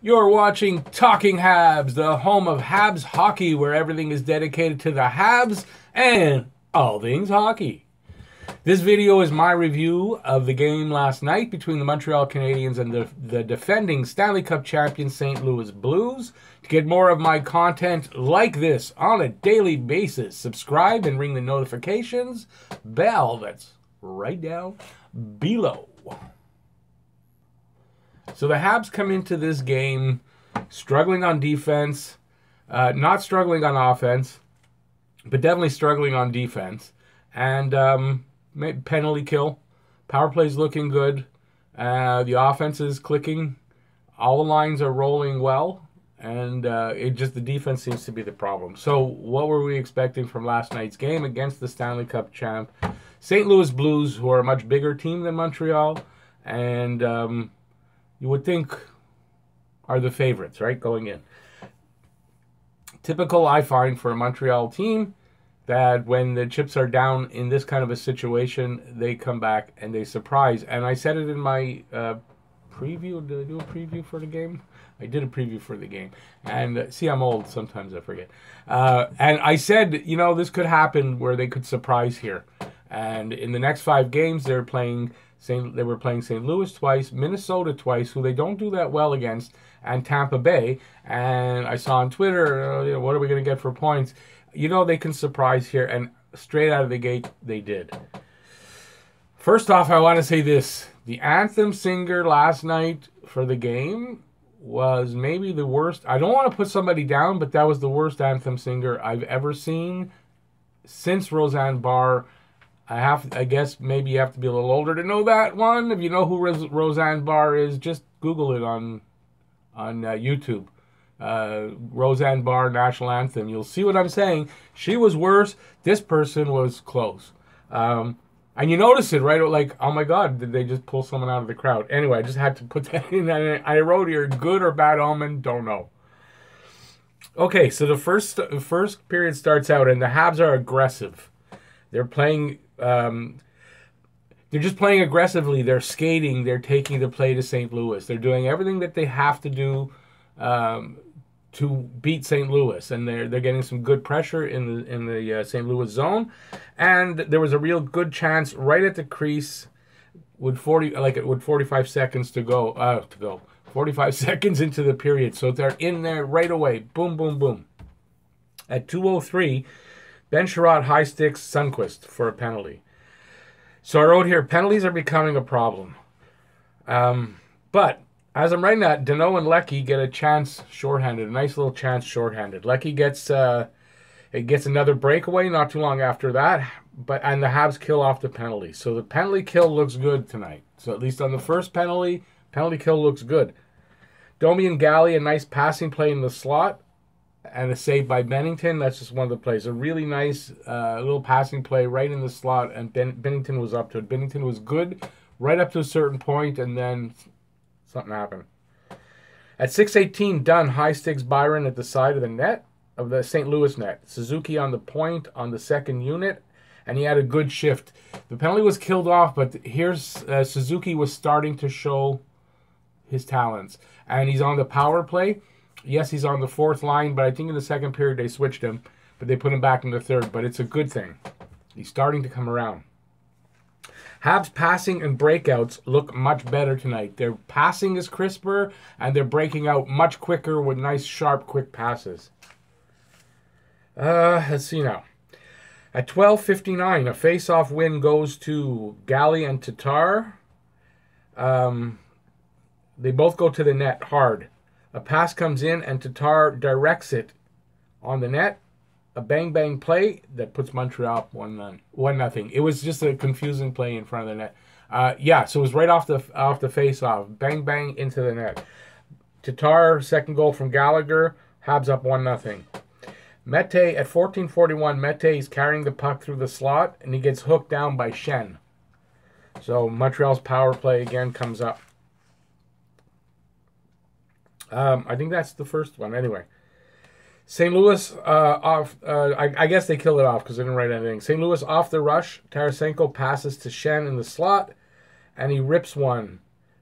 You're watching Talking Habs, the home of Habs hockey, where everything is dedicated to the Habs and all things hockey. This video is my review of the game last night between the Montreal Canadiens and the defending Stanley Cup champion St. Louis Blues. To get more of my content like this on a daily basis, subscribe and ring the notifications bell that's right down below. So the Habs come into this game struggling on defense, not struggling on offense, but definitely struggling on defense. And penalty kill. Power play's looking good. The offense is clicking. All the lines are rolling well. And the defense seems to be the problem. So what were we expecting from last night's game against the Stanley Cup champ St. Louis Blues, who are a much bigger team than Montreal, and you would think are the favorites, right, going in. Typical, I find, for a Montreal team that when the chips are down in this kind of a situation, they come back and they surprise. And I said it in my preview. Did I do a preview for the game? I did a preview for the game. And see, I'm old. Sometimes I forget. And I said, you know, this could happen where they could surprise here. And in the next 5 games, they were playing St. Louis twice, Minnesota twice, who they don't do that well against, and Tampa Bay. And I saw on Twitter, what are we going to get for points? You know, they can surprise here, and straight out of the gate, they did. First off, I want to say this. The anthem singer last night for the game was maybe the worst. I don't want to put somebody down, but that was the worst anthem singer I've ever seen since Roseanne Barr. I guess maybe you have to be a little older to know that one. If you know who Roseanne Barr is, just Google it on YouTube. Roseanne Barr National Anthem. You'll see what I'm saying. She was worse. This person was close. And you notice it, right? Like, oh my God, did they just pull someone out of the crowd? Anyway, I just had to put that in. I wrote here, good or bad omen, don't know. Okay, so the first period starts out, and the Habs are aggressive. They're playing... they're just playing aggressively. They're skating. They're taking the play to St. Louis. They're doing everything that they have to do to beat St. Louis, and they're getting some good pressure in the St. Louis zone. And there was a real good chance right at the crease with 45 seconds to go. 45 seconds into the period, so they're in there right away. Boom, boom, boom. At 2:03. Ben Sherratt high sticks Sundqvist for a penalty. So I wrote here, penalties are becoming a problem. But as I'm writing that, Danault and Leckie get a chance shorthanded, a nice little chance shorthanded. Leckie gets another breakaway not too long after that, and the Habs kill off the penalty. So the penalty kill looks good tonight. So at least on the first penalty kill looks good. Domi and Galley, a nice passing play in the slot. And a save by Bennington. That's just one of the plays. A really nice little passing play right in the slot, and Bennington was up to it. Bennington was good right up to a certain point, and then something happened. At 6:18, Dunn high sticks Byron at the side of the net, of the St. Louis net. Suzuki on the point on the second unit, and he had a good shift. The penalty was killed off, but here's Suzuki was starting to show his talents, and he's on the power play. Yes, he's on the 4th line, but I think in the second period they switched him, but they put him back in the 3rd, but it's a good thing. He's starting to come around. Habs passing and breakouts look much better tonight. Their passing is crisper, and they're breaking out much quicker with nice, sharp, quick passes. Let's see now. At 12:59, a face-off win goes to Galley and Tatar. They both go to the net hard. A pass comes in, and Tatar directs it on the net. A bang-bang play that puts Montreal up 1-0. It was just a confusing play in front of the net. So it was right off the face-off. Bang-bang into the net. Tatar, second goal from Gallagher. Habs up 1-0. Mete, at 14:41, Mete is carrying the puck through the slot, and he gets hooked down by Shen. So Montreal's power play again comes up. I think that's the first one. Anyway, St. Louis off. I guess they killed it off because they didn't write anything. St. Louis off the rush. Tarasenko passes to Shen in the slot, and he rips one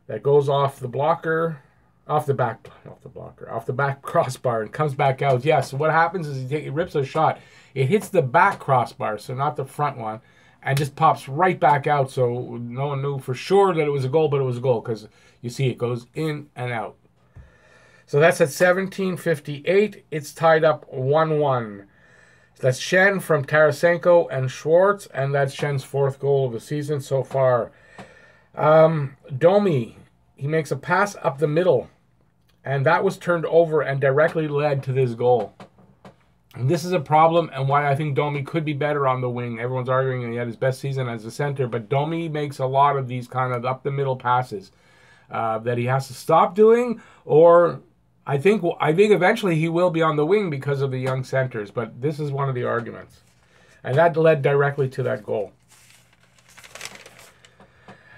that goes off the blocker. off the back crossbar and comes back out. Yeah, so what happens is he rips a shot. It hits the back crossbar, so not the front one, and just pops right back out. So no one knew for sure that it was a goal, but it was a goal because you see it goes in and out. So that's at 17:58. It's tied up 1-1. That's Schenn from Tarasenko and Schwartz, and that's Schenn's 4th goal of the season so far. Domi, he makes a pass up the middle, and that was turned over and directly led to this goal. And this is a problem and why I think Domi could be better on the wing. Everyone's arguing he had his best season as a center, but Domi makes a lot of these kind of up-the-middle passes that he has to stop doing, or I think eventually he will be on the wing because of the young centers, but this is one of the arguments. And that led directly to that goal.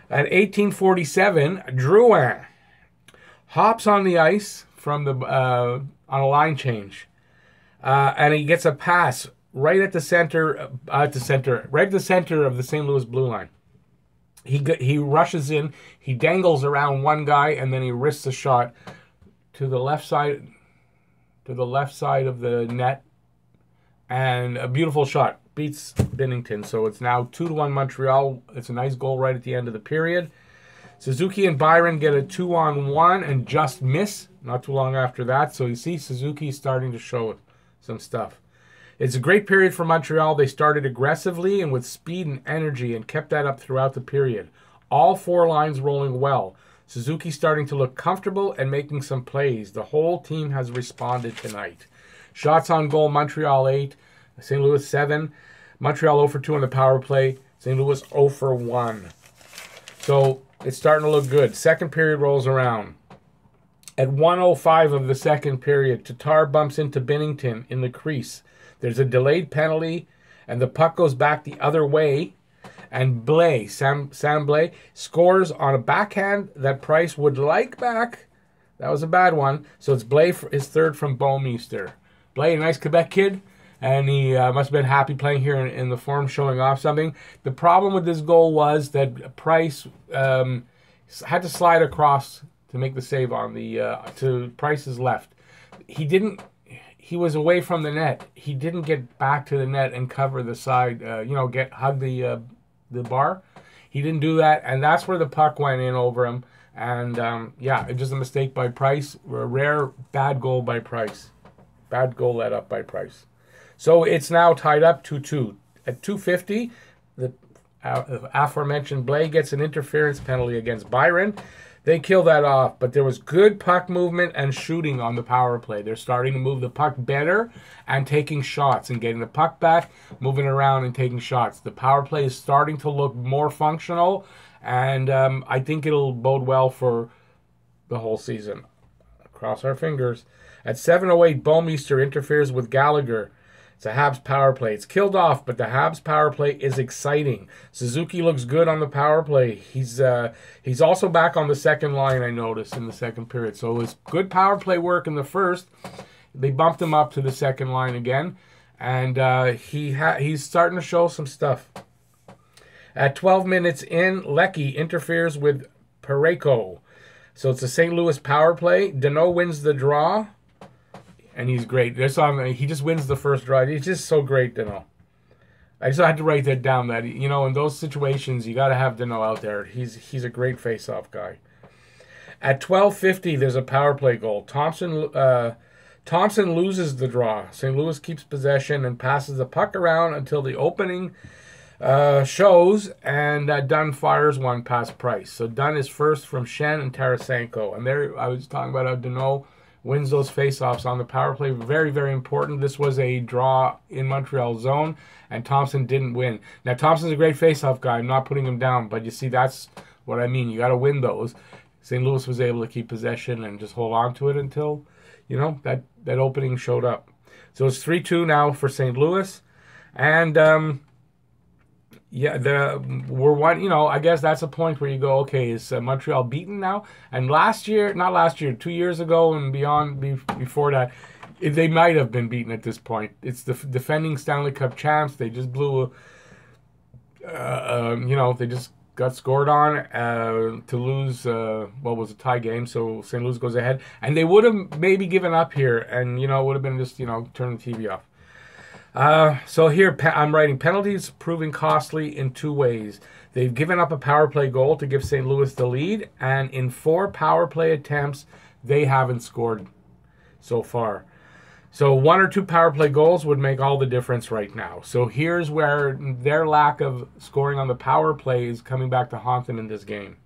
At 18:47, Drouin hops on the ice from the on a line change, and he gets a pass right at the center, right at the center of the St. Louis blue line. He rushes in, he dangles around one guy, and then he risks a shot to the left side of the net, and a beautiful shot. Beats Binnington, so it's now 2-1 Montreal. It's a nice goal right at the end of the period. Suzuki and Byron get a 2-on-1 and just miss not too long after that. So you see Suzuki starting to show some stuff. It's a great period for Montreal. They started aggressively and with speed and energy and kept that up throughout the period. All 4 lines rolling well. Suzuki starting to look comfortable and making some plays. The whole team has responded tonight. Shots on goal, Montreal 8, St. Louis 7. Montreal 0 for 2 on the power play. St. Louis 0 for 1. So it's starting to look good. Second period rolls around. At 1:05 of the second period, Tatar bumps into Binnington in the crease. There's a delayed penalty, and the puck goes back the other way. And Blais, Sam Blais, scores on a backhand that Price would like back. That was a bad one. So it's Blais, his 3rd from Bouwmeester. Blais, a nice Quebec kid. And he must have been happy playing here in the Forum, showing off something. The problem with this goal was that Price had to slide across to make the save on the to Price's left. He was away from the net. He didn't get back to the net and cover the side. Hug the bar. He didn't do that, and that's where the puck went in over him. And it's just a mistake by Price. A rare bad goal by Price. Bad goal let up by Price. So it's now tied up 2-2. At 2:50, the aforementioned Blais gets an interference penalty against Byron. They kill that off, but there was good puck movement and shooting on the power play. They're starting to move the puck better and taking shots and getting the puck back, moving around and taking shots. The power play is starting to look more functional, and I think it'll bode well for the whole season. Cross our fingers. At 7:08, Bouwmeester interferes with Gallagher. It's a Habs power play. It's killed off, but the Habs power play is exciting. Suzuki looks good on the power play. He's also back on the second line, I noticed, in the second period. So it was good power play work in the first. They bumped him up to the second line again, and he's starting to show some stuff. At 12 minutes in, Leckie interferes with Parayko. So it's a St. Louis power play. Danault wins the draw. And he's great. He just wins the first draw. He's just so great, Danault. I just had to write that down. That in those situations, you got to have Danault out there. He's a great face-off guy. At 12:50, there's a power play goal. Thompson loses the draw. St. Louis keeps possession and passes the puck around until the opening shows, and Dunn fires one past Price. So Dunn is first from Schenn and Tarasenko. And there, I was talking about how Danault wins those face-offs on the power play. Very, very important. This was a draw in Montreal zone, and Thompson didn't win. Now, Thompson's a great face-off guy. I'm not putting him down, but you see, that's what I mean. You got to win those. St. Louis was able to keep possession and just hold on to it until, that opening showed up. So it's 3-2 now for St. Louis. And, we're one, I guess that's a point where you go, okay, is Montreal beaten now? And 2 years ago and before that, they might have been beaten at this point. It's the defending Stanley Cup champs. They just blew they just got scored on to lose, what was a tie game, so St. Louis goes ahead. And they would have maybe given up here, and, it would have been just, turn the TV off. So here, I'm writing penalties proving costly in two ways. They've given up a power play goal to give St. Louis the lead, and in 4 power play attempts, they haven't scored so far. So 1 or 2 power play goals would make all the difference right now. So here's where their lack of scoring on the power play is coming back to haunt them in this game.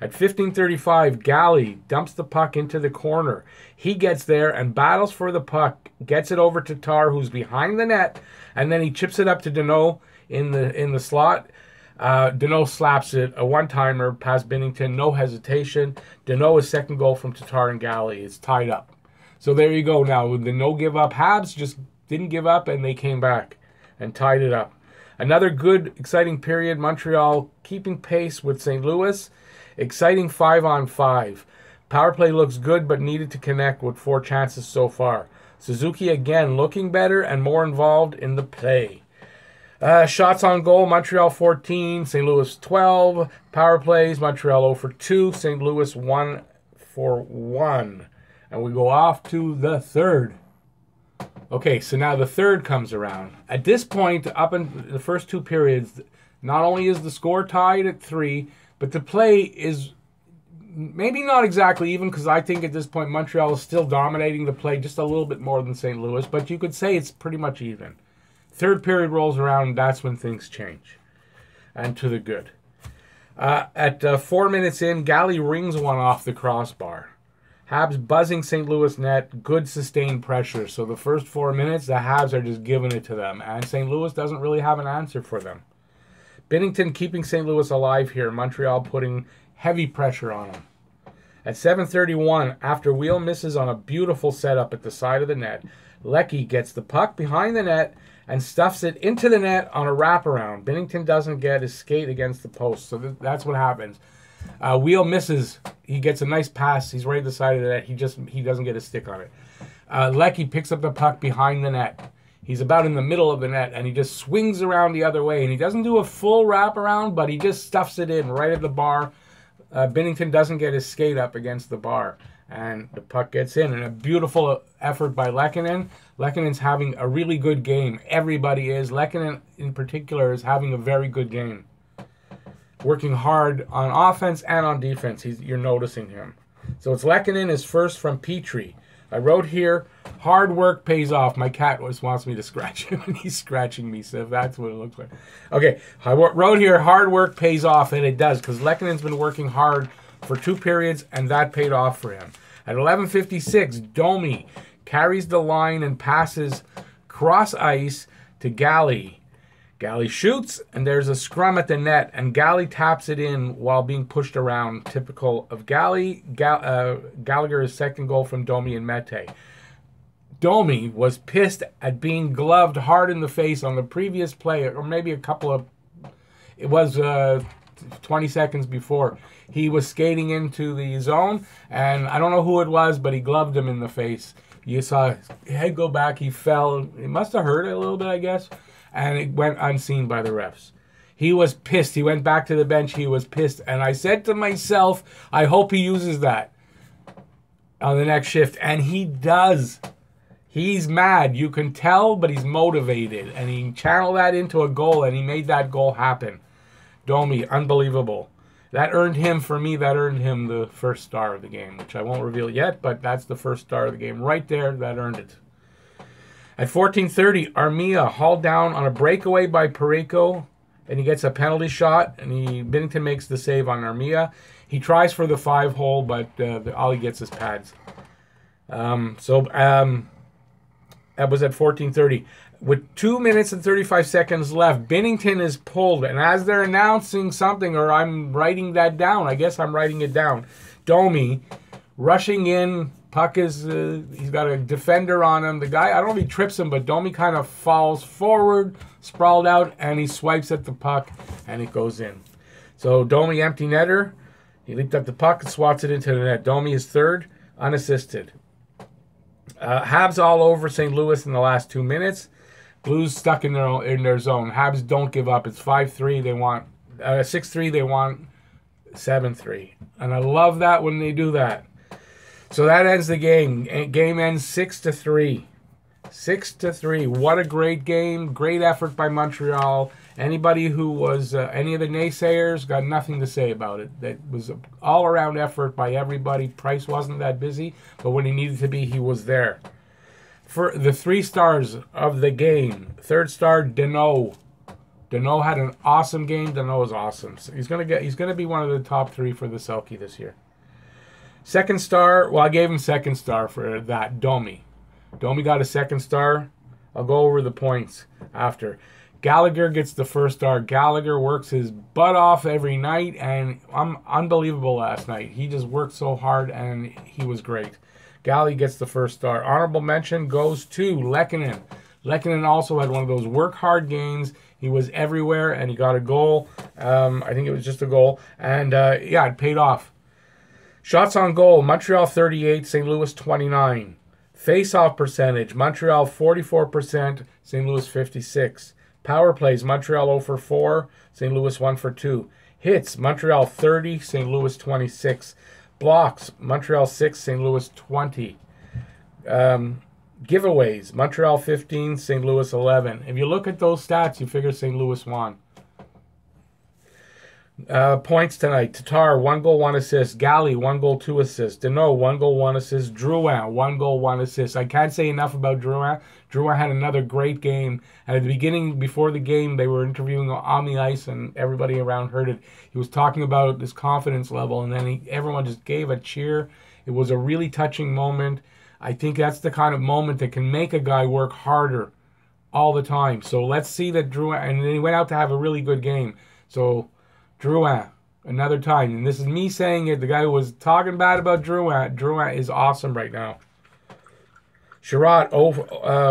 At 15:35, Galley dumps the puck into the corner. He gets there and battles for the puck, gets it over to Tar, who's behind the net, and then he chips it up to Deneau in the slot. Deneau slaps it, a one-timer past Binnington, no hesitation. Deneau's second goal from Tatar and Galley. It's tied up. So there you go now. The no-give-up Habs just didn't give up, and they came back and tied it up. Another good, exciting period. Montreal keeping pace with St. Louis. Exciting 5-on-5. Power play looks good, but needed to connect with 4 chances so far. Suzuki again looking better and more involved in the play. Shots on goal, Montreal 14, St. Louis 12. Power plays, Montreal 0 for 2, St. Louis 1 for 1. And we go off to the third. Okay, so now the third comes around. At this point, up in the first 2 periods, not only is the score tied at 3, but the play is maybe not exactly even, because I think at this point Montreal is still dominating the play just a little bit more than St. Louis, but you could say it's pretty much even. Third period rolls around, and that's when things change, and to the good. At 4 minutes in, Galley rings one off the crossbar. Habs buzzing St. Louis net, good sustained pressure. So the first 4 minutes, the Habs are just giving it to them, and St. Louis doesn't really have an answer for them. Binnington keeping St. Louis alive here, Montreal putting heavy pressure on them. At 7:31, after Wheel misses on a beautiful setup at the side of the net, Leckie gets the puck behind the net and stuffs it into the net on a wraparound. Binnington doesn't get his skate against the post, so that's what happens. Wheel misses. He gets a nice pass. He's right at the side of the net. He doesn't get a stick on it. Leckie picks up the puck behind the net. He's about in the middle of the net, and he just swings around the other way. And he doesn't do a full wraparound, but he just stuffs it in right at the bar. Binnington doesn't get his skate up against the bar, and the puck gets in. And a beautiful effort by Lehkonen. Lehkonen's having a really good game. Everybody is. Lehkonen, in particular, is having a very good game. Working hard on offense and on defense. You're noticing him. So it's Lehkonen is first from Petrie. I wrote here, hard work pays off. My cat always wants me to scratch him, and he's scratching me, so that's what it looks like. Okay, I wrote here, hard work pays off, and it does, because Lehkonen's been working hard for 2 periods, and that paid off for him. At 11:56, Domi carries the line and passes cross ice to Galley. Galley shoots, and there's a scrum at the net, and Galley taps it in while being pushed around, typical of Galley. Gallagher's second goal from Domi and Mete. Domi was pissed at being gloved hard in the face on the previous play, or maybe it was 20 seconds before. He was skating into the zone, and I don't know who it was, but he gloved him in the face. You saw his head go back, he fell. It must have hurt a little bit, I guess. And it went unseen by the refs. He was pissed. He went back to the bench. He was pissed. And I said to myself, I hope he uses that on the next shift. And he does. He's mad. You can tell, but he's motivated. And he channeled that into a goal, and he made that goal happen. Domi, unbelievable. That earned him, for me, the first star of the game, which I won't reveal yet, but that's the first star of the game. Right there, that earned it. At 14:30, Armia hauled down on a breakaway by Parayko, and he gets a penalty shot, and Binnington makes the save on Armia. He tries for the 5-hole, but all he gets is pads. That was at 14:30. With 2 minutes and 35 seconds left, Binnington is pulled, and as they're announcing something, or I'm writing that down, I guess I'm writing it down, Domi rushing in. Puck is, he's got a defender on him. The guy, I don't know if he trips him, but Domi kind of falls forward, sprawled out, and he swipes at the puck, and it goes in. So Domi, empty netter. He leaped up the puck and swats it into the net. Domi is third, unassisted. Habs all over St. Louis in the last 2 minutes. Blues stuck in their zone. Habs don't give up. It's 5-3. They want 6-3. They won 7-3. And I love that when they do that. So that ends the game. Game ends 6-3. 6-3. What a great game. Great effort by Montreal. Anybody who was, any of the naysayers, got nothing to say about it. That was an all-around effort by everybody. Price wasn't that busy, but when he needed to be, he was there. For the 3 stars of the game, third star, Danault. Danault had an awesome game. Danault is awesome. So he's gonna be one of the top 3 for the Selke this year. Second star, well, I gave him second star for that. Domi. Domi got a second star. I'll go over the points after. Gallagher gets the first star. Gallagher works his butt off every night, and unbelievable last night. He just worked so hard, and he was great. Gally gets the first star. Honorable mention goes to Lehkonen. Lehkonen also had one of those work hard games. He was everywhere, and he got a goal. I think it was just a goal. And, yeah, it paid off. Shots on goal, Montreal 38, St. Louis 29. Face-off percentage, Montreal 44%, St. Louis 56. Power plays, Montreal 0 for 4, St. Louis 1 for 2. Hits, Montreal 30, St. Louis 26. Blocks, Montreal 6, St. Louis 20. Giveaways, Montreal 15, St. Louis 11. If you look at those stats, you figure St. Louis won. Points tonight. Tatar, 1 goal, 1 assist. Gally, 1 goal, 2 assists. Deneau, 1 goal, 1 assist. Drouin, 1 goal, 1 assist. I can't say enough about Drouin. Drouin had another great game. And at the beginning, before the game, they were interviewing on the ice, and everybody around heard it. He was talking about his confidence level, and then everyone just gave a cheer. It was a really touching moment. I think that's the kind of moment that can make a guy work harder all the time. So let's see that Drouin, and then he went out to have a really good game. So Drouin, another time. And this is me saying it. The guy who was talking bad about Drouin. Drouin is awesome right now. Sherratt,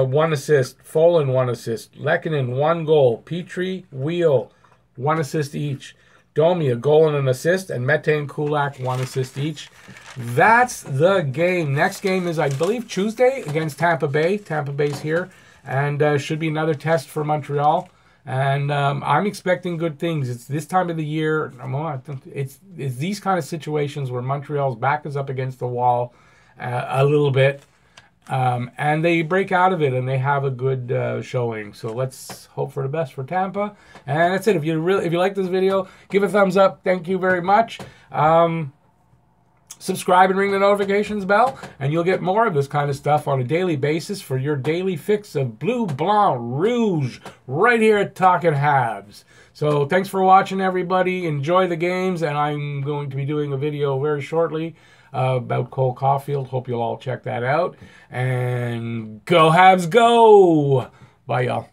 1 assist. Folan, 1 assist. Lehkonen, 1 goal. Petrie, Wheel, 1 assist each. Domi, a goal and an assist. And Mete and Kulak, 1 assist each. That's the game. Next game is, I believe, Tuesday against Tampa Bay. Tampa Bay's here. And should be another test for Montreal. And I'm expecting good things. It's this time of the year. It's these kind of situations where Montreal's back is up against the wall a little bit. And they break out of it and they have a good showing. So let's hope for the best for Tampa. And that's it. If you like this video, give a thumbs up. Thank you very much. Subscribe and ring the notifications bell, and you'll get more of this kind of stuff on a daily basis for your daily fix of blue, blanc, rouge, right here at Talking Habs. So thanks for watching, everybody. Enjoy the games, and I'm going to be doing a video very shortly about Cole Caulfield. Hope you'll all check that out. And go Habs, go! Bye, y'all.